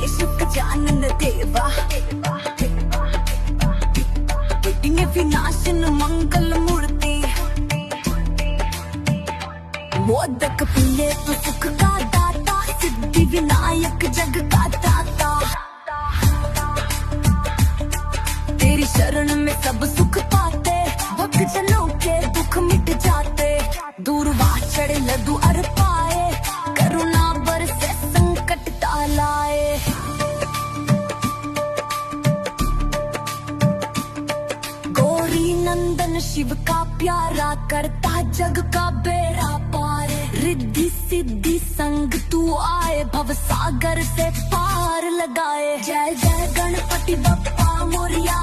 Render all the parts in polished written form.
गणेश गजानन देवा विघ्न विनाशन मंगल मूर्ति मोदक पिले तो सुख का दाता सिद्धि विनायक जग का दाता तेरी शरण में सब सुख पाते भक्त जनों के दुख मिट जाते दूर चढ़े लड्डू अर पाए करुणा बरसे संकट टालाए। गौरी नंदन शिव का प्यारा करता जग का बेड़ा पार रिद्धि सिद्धि संग तू आए भव सागर से पार लगाए। जय जय गणपति बप्पा मोरिया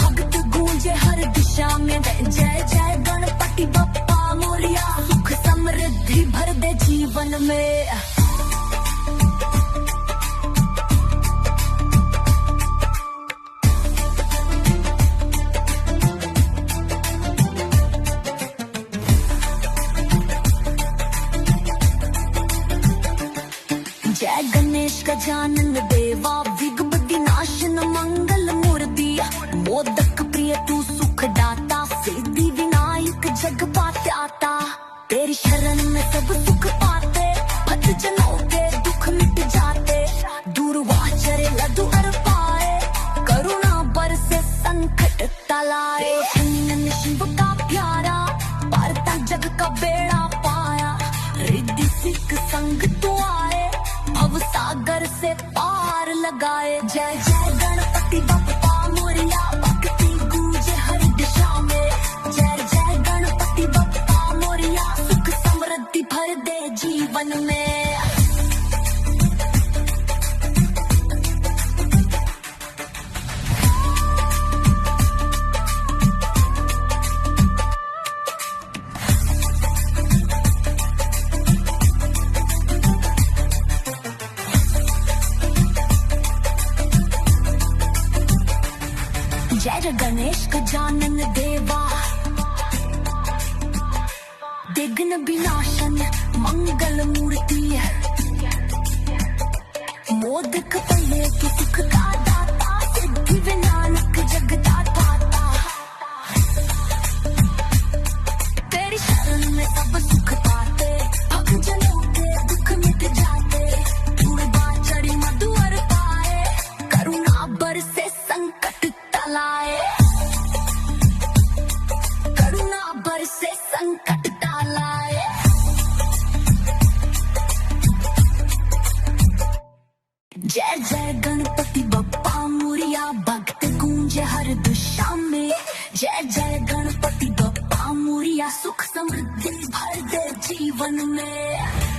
भक्त गूंजे हर दिशा में जय जय गणपति बप्पा मोरिया सुख समृद्धि भर दे जीवन में। जय गणेश गजानन देवा विघ्न विनाशन मंगल मूर्ति मोदक प्रिय तू सुख दाता सिद्धि विनायक जग पात्याता तेरी शरण में सब सुख पाते भक्त जनों के दुख मिट जाते दूर चरे लड्डू अर पाए करुणा बरसे संकट टलाए। नंदन शिव का प्यारा पारता जग का बेड़ा पाया रिद्धि सिख संग तू आए भव सागर से पार लगाए। जय जय गणपति बप्पा मोरिया भक्ति गूंजे हर दिशा में जय जय गणपति बप्पा मोरिया सुख समृद्धि भर दे जीवन में। जय गणेश गजानन देवा विघ्न विनाशन मंगल मूर्ति मोदक पल्ले के सुख का दाता सिद्धि विनायक जग का दाता तेरी शरण में सब सुख पाते भक्त जनों के दुख मिट जाते दूर चढ़ी मधु अर पाए करुणा बरसे संकट टलाए करुणा बरसे संकट टालाए। जय जय गणपति बप्पा मोरिया भक्त गूंजे हर दिशा में जय जय गणपति बप्पा मोरिया सुख समृद्धि भर दे जीवन में।